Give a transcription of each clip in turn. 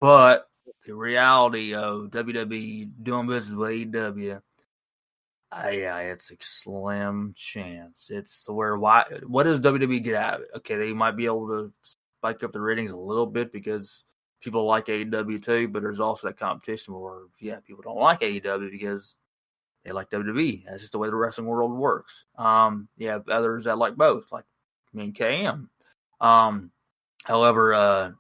But the reality of WWE doing business with AEW, yeah, it's a slim chance. It's to where what does WWE get out of it? Okay, they might be able to spike up the ratings a little bit because people like AEW too, but there's also that competition where people don't like AEW because they like WWE. That's just the way the wrestling world works. Others that like both, like me and KM. However,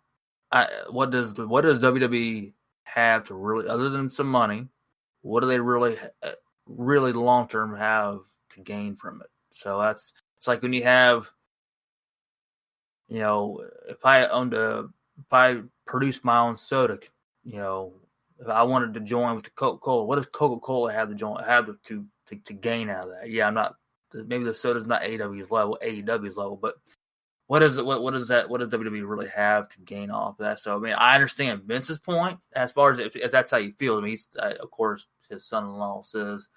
what does WWE have to really, other than some money, what do they really long term have to gain from it? So it's like when you have, if I produced my own soda, if I wanted to join with the Coca-Cola, what does Coca-Cola have to gain out of that? Yeah, I'm not, maybe the soda's not AEW's level, but what is it? What does WWE really have to gain off of that? So, I mean, I understand Vince's point as far as if that's how you feel. I mean, of course, his son-in-law says,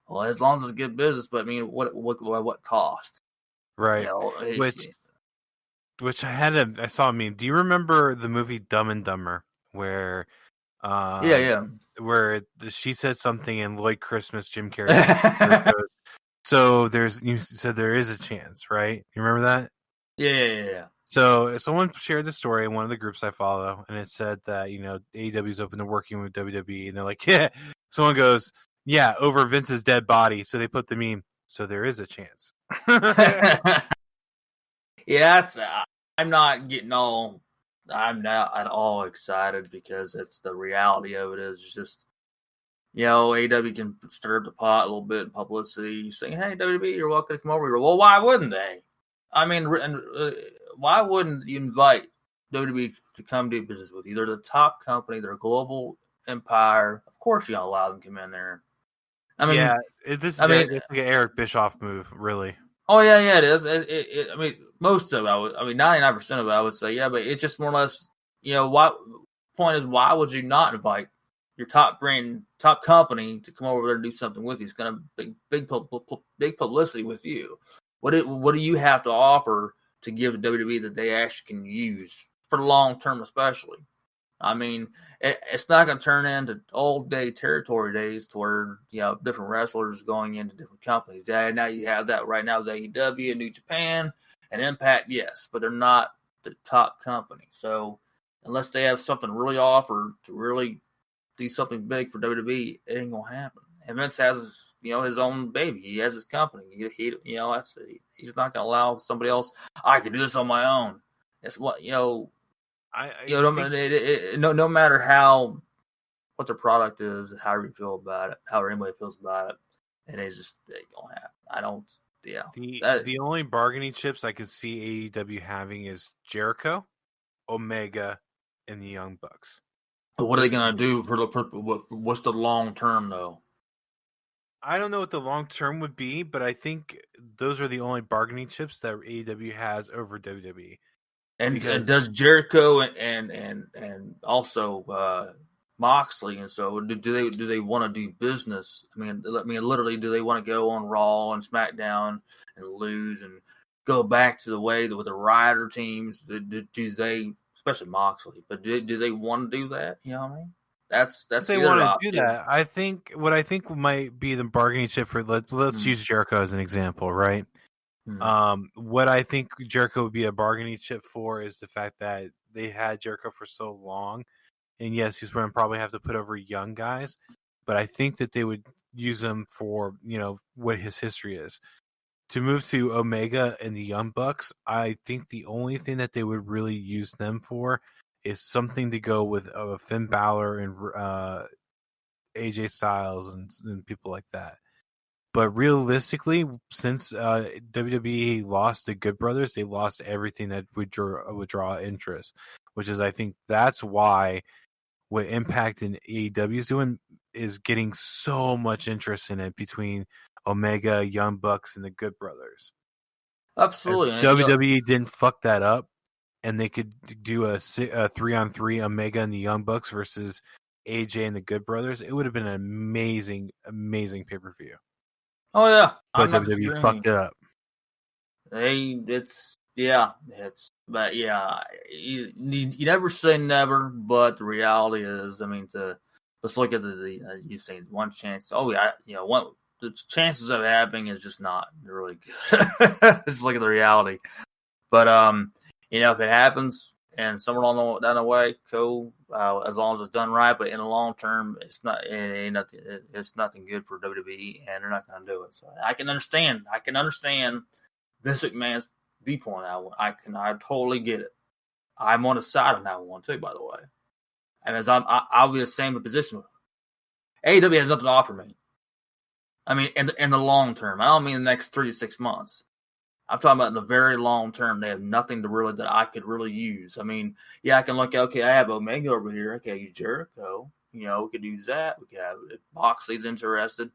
well, as long as it's good business, but I mean, what cost? Right. Which I saw a meme. Do you remember the movie Dumb and Dumber where where she says something and Lloyd Christmas, Jim Carrey goes, so there is a chance, right? You remember that? Yeah. So someone shared the story in one of the groups I follow, and it said that AEW is open to working with WWE, and they're like, yeah. Someone goes, yeah, over Vince's dead body. So they put the meme. So there is a chance. Yeah, I'm not at all excited because it's the reality of it is just, AEW can stir up the pot a little bit in publicity, saying, hey, WWE, you're welcome to come over here. Well, why wouldn't they? I mean, why wouldn't you invite WWE to come do business with you? They're the top company. They're a global empire. Of course, you don't allow them to come in there. I mean, it's like an Eric Bischoff move, really. Oh yeah, it is. I mean, most of it, 99% of it, I would say, yeah. But it's just more or less, point is, why would you not invite your top brand, top company to come over there and do something with you? It's going to big publicity with you. What do you have to offer to give to WWE that they actually can use for the long term, especially? I mean, it's not going to turn into old day territory days to where, different wrestlers going into different companies. Yeah, now you have that right now with AEW and New Japan and Impact, yes, but they're not the top company. So unless they have something really offered to really do something big for WWE, it ain't going to happen. And Vince has, his own baby. He has his company. He's not going to allow somebody else, I can do this on my own. It's what, no matter what their product is, how you feel about it, how anybody feels about it, and it ain't gonna happen. I don't. Yeah. The only bargaining chips I could see AEW having is Jericho, Omega, and the Young Bucks. But what are they gonna do what's the long term though? I don't know what the long term would be, but I think those are the only bargaining chips that AEW has over WWE. And does Jericho and also Moxley and so do they want to do business? I mean, literally, do they want to go on Raw and SmackDown and lose and go back to the way with the Rider teams? Do they, especially Moxley, but do they want to do that? You know what I mean? That's they want to do that. I think might be the bargaining chip for let's use Jericho as an example, right? What I think Jericho would be a bargaining chip for is the fact that they had Jericho for so long, and yes, he's going to probably have to put over young guys, but I think that they would use him for what his history is. To move to Omega and the Young Bucks, I think the only thing that they would really use them for is something to go with Finn Balor and AJ Styles and people like that. But realistically, since WWE lost the Good Brothers, they lost everything that would draw interest, which is, I think that's why what Impact and AEW is doing is getting so much interest in it between Omega, Young Bucks, and the Good Brothers. Absolutely. If WWE didn't fuck that up, and they could do a 3-on-3 Omega and the Young Bucks versus AJ and the Good Brothers, it would have been an amazing, amazing pay-per-view. Oh yeah, but WWE fucked it up. It's Yeah, you never say never, but the reality is, I mean, let's look at the you say one chance. Oh yeah, the chances of it happening is just not really good. Just look at the reality. But if it happens and somewhere down the way, cool. As long as it's done right, but in the long term, it ain't nothing. It's nothing good for WWE, and they're not going to do it. So I can understand. Vince McMahon's viewpoint. I totally get it. I'm on the side on that one too, by the way. And I'll be the same position. AEW has nothing to offer me. I mean, in the long term. I don't mean the next 3 to 6 months. I'm talking about in the very long term. They have nothing that I could really use. I mean, yeah, I can look. Okay, I have Omega over here. Okay, I use Jericho. We could use that. We could have if Moxley's interested.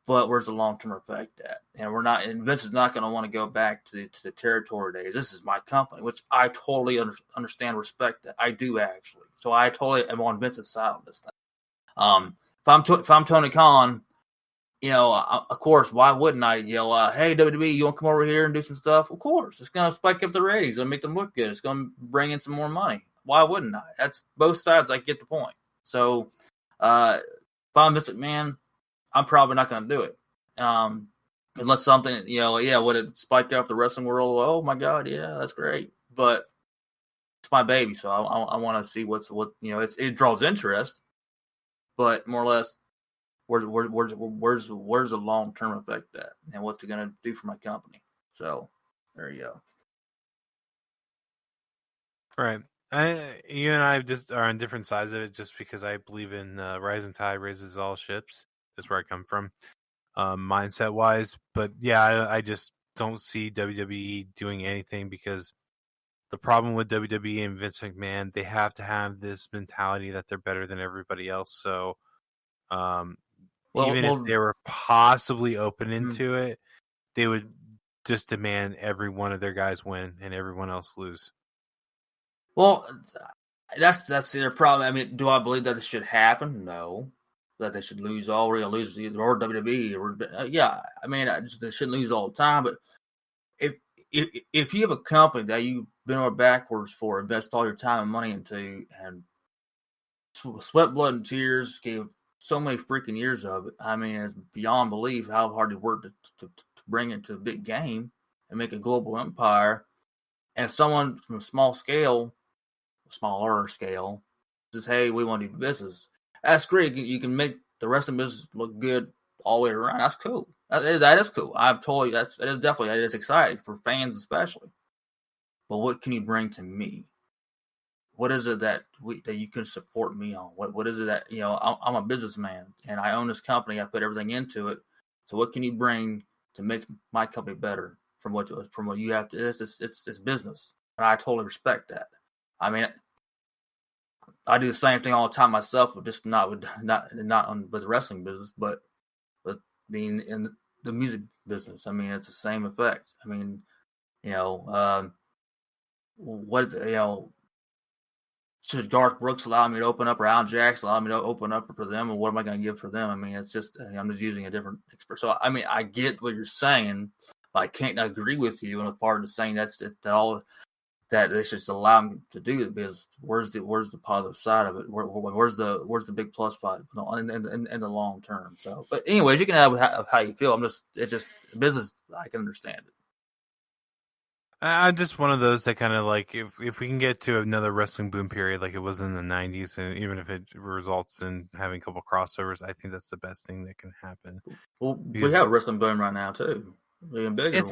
But where's the long-term effect at? And we're not. And Vince is not going to want to go back to the territory days. This is my company, which I totally understand, respect that. I do actually. So I totally am on Vince's side on this thing. If I'm Tony Khan, of course, why wouldn't I yell, "Hey WWE, you want to come over here and do some stuff?" Of course, it's going to spike up the ratings. It's going to make them look good. It's going to bring in some more money. Why wouldn't I? That's both sides. I get the point. So if I'm Vince McMahon, I'm probably not going to do it. Unless something, would it spike up the wrestling world? Oh my God, yeah, that's great. But it's my baby, so I want to see it draws interest, but more or less, where's the long term effect at, and what's it going to do for my company? So there you go. Right. You and I just are on different sides of it, just because I believe in rising tide raises all ships. That's where I come from, mindset wise. But yeah, I just don't see WWE doing anything, because the problem with WWE and Vince McMahon, they have to have this mentality that they're better than everybody else. So if they were possibly open into it, they would just demand every one of their guys win and everyone else lose. Well, that's their problem. I mean, do I believe that this should happen? No. That they should lose all, or lose or WWE, or yeah. I mean, they shouldn't lose all the time. But if you have a company that you've been over backwards for, invest all your time and money into, and sweat, blood, and tears, gave so many freaking years of it. I mean, it's beyond belief how hard it worked to bring it to a big game and make a global empire. And if someone from a smaller scale, says, "Hey, we want to do business," that's great. You can make the wrestling business look good all the way around. That's cool. That is cool. That is exciting for fans especially. But what can you bring to me? What is it that you can support me on? What is it that I'm a businessman and I own this company. I put everything into it. So what can you bring to make my company better from what you have to? It's business, and I totally respect that. I mean, I do the same thing all the time myself, but just not with the wrestling business, but being in the music business. I mean, it's the same effect. I mean, what is it? Should Garth Brooks allow me to open up, or Alan Jackson allow me to open up for them, and what am I going to give for them? I mean, it's just I'm just using a different expert. So I mean, I get what you're saying, but I can't agree with you on a part of saying that all that they should just allow them to do it, because where's the positive side of it? Where's the big plus side in the long term? So, but anyways, you can have how you feel. It's just business. I can understand it. I'm just one of those that kind of like, if we can get to another wrestling boom period like it was in the 90s, and even if it results in having a couple crossovers, I think that's the best thing that can happen. Well, we have a wrestling boom right now too. Even bigger. It's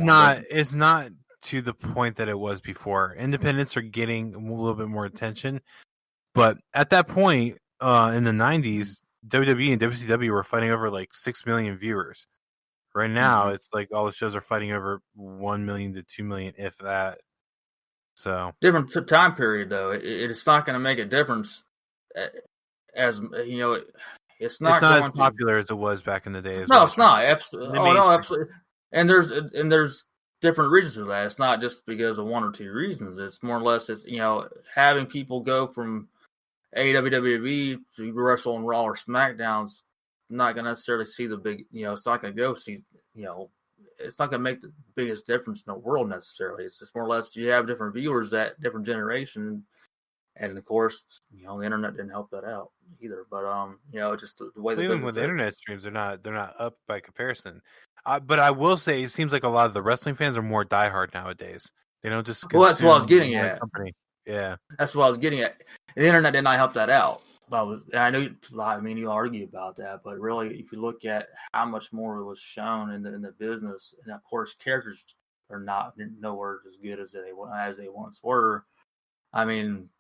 not to the point that it was before. Independents are getting a little bit more attention, but at that point in the 90s, WWE and WCW were fighting over like 6 million viewers. Right now, it's like all the shows are fighting over 1 million to 2 million, if that. So different time period, though. It's not going to make a difference. As it's not as popular as it was back in the day. No, it's not. Absolutely. Oh no, absolutely. And there's different reasons for that. It's not just because of one or two reasons. It's more or less having people go from WWE to wrestle on Raw or SmackDown's not going to necessarily see the big, it's not going to go see, it's not going to make the biggest difference in the world necessarily. It's just more or less you have different viewers that different generation, and of course, the internet didn't help that out either. But just the way the even business with the is. internet streams, they're not up by comparison. But I will say, it seems like a lot of the wrestling fans are more diehard nowadays. They don't just Well, that's what I was getting one at. company. Yeah, That's what I was getting at. The internet did not help that out. I know. I mean, you argue about that, but really, if you look at how much more was shown in the business, and of course, characters are nowhere as good as they once were. I mean,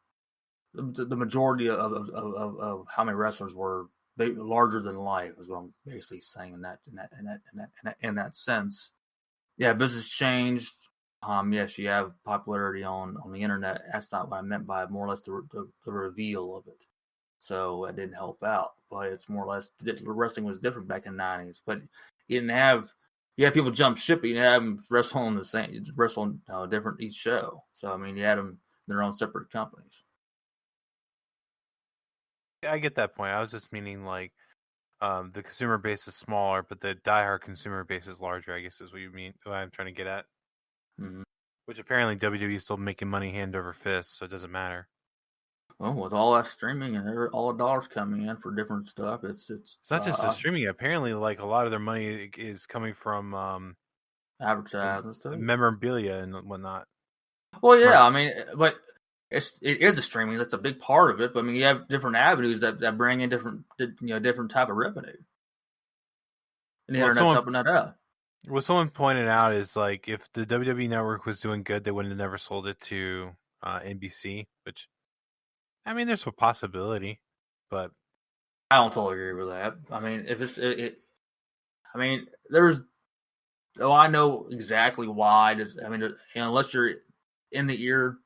the majority of how many wrestlers were larger than life is what I'm basically saying in that sense. Yeah, business changed. Yes, you have popularity on the internet. That's not what I meant by more or less the reveal of it. So that didn't help out. But it's more or less wrestling was different back in the 90s. But you didn't have people jump ship, but you didn't have them wrestling different each show. So I mean, you had them in their own separate companies. I get that point. I was just meaning like the consumer base is smaller, but the diehard consumer base is larger. I guess is what you mean. What I'm trying to get at. Mm-hmm. Which apparently WWE is still making money hand over fist, so it doesn't matter. Well, with all that streaming and all the dollars coming in for different stuff, it's not just the streaming. Apparently, like a lot of their money is coming from advertisements too, memorabilia and whatnot. Well, yeah, right. I mean, but it is a streaming. That's a big part of it. But I mean, you have different avenues that bring in different type of revenue, and the internet's helping that out. What someone pointed out is like if the WWE network was doing good, they wouldn't have never sold it to NBC. Which, I mean, there's a possibility, but I don't totally agree with that. I mean, if it's I mean, there's. Oh, I know exactly why. I mean, unless you're in the ear,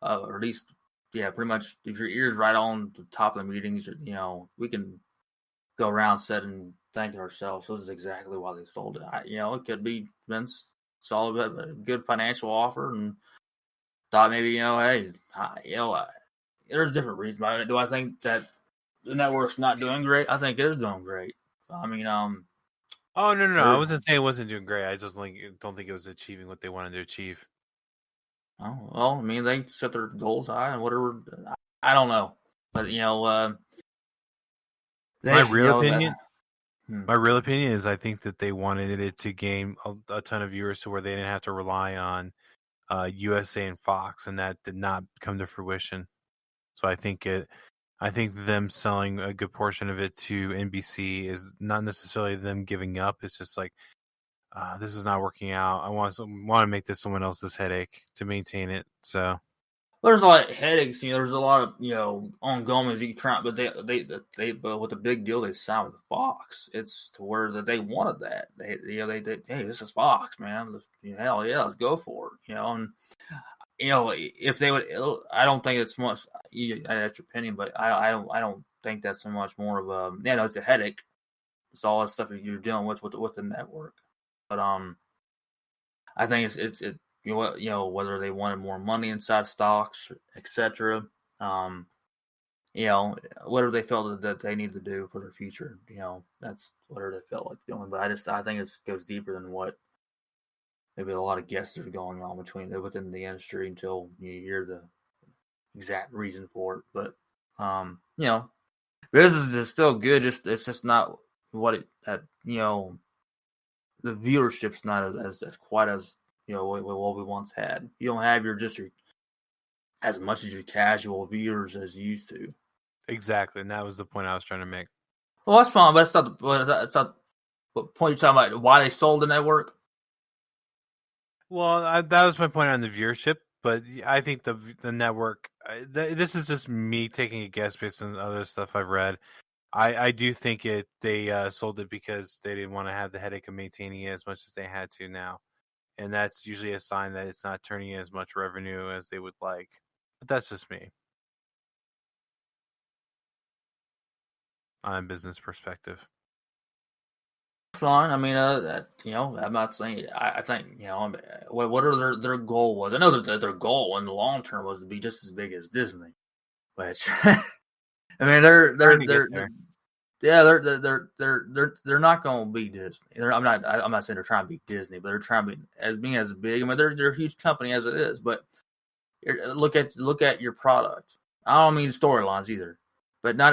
or at least, pretty much. If your ear's right on the top of the meetings, we can go around set and thank ourselves. So this is exactly why they sold it. It could be Vince saw a good financial offer and thought maybe hey, there's different reasons. Do I think that the network's not doing great? I think it is doing great. I mean, Oh no! I wasn't saying it wasn't doing great. I just don't think it was achieving what they wanted to achieve. Oh well, I mean they set their goals high and whatever. I don't know, but my real opinion is I think that they wanted it to gain a ton of viewers to where they didn't have to rely on USA and Fox, and that did not come to fruition. So I think them selling a good portion of it to NBC is not necessarily them giving up. It's just like, this is not working out. I want to make this someone else's headache to maintain it. So there's a lot of headaches. There's a lot of ongoing as you try, but but with the big deal they signed with Fox, it's to where that they wanted that. They hey, this is Fox, man. Hell yeah, let's go for it. And if they would, I don't think it's much. That's your opinion, but I don't think that's so much more of a. It's a headache. It's all that stuff that you're dealing with the network. But I think it's whether they wanted more money inside stocks, etc. Whatever they felt that they need to do for their future. That's whatever they felt like doing. But I think it goes deeper than what. Maybe a lot of guesses are going on within the industry until you hear the exact reason for it. But business is still good. It's just not what it the viewership's not as quite as what we once had. You don't have your as much as your casual viewers as you used to. Exactly, and that was the point I was trying to make. Well, that's fine, but it's not what point you're talking about. Why they sold the network. Well, that was my point on the viewership, but I think the network. This is just me taking a guess based on other stuff I've read. I do think they sold it because they didn't want to have the headache of maintaining it as much as they had to now, and that's usually a sign that it's not turning in as much revenue as they would like. But that's just me on a business perspective. Fine. I mean, I'm not saying. I think what are their goal was. I know that their goal in the long term was to be just as big as Disney, but I mean Yeah, they're not going to be Disney. I'm not saying they're trying to be Disney, but they're trying to be as big. I mean, they're a huge company as it is, but look at your product. I don't mean storylines either, but not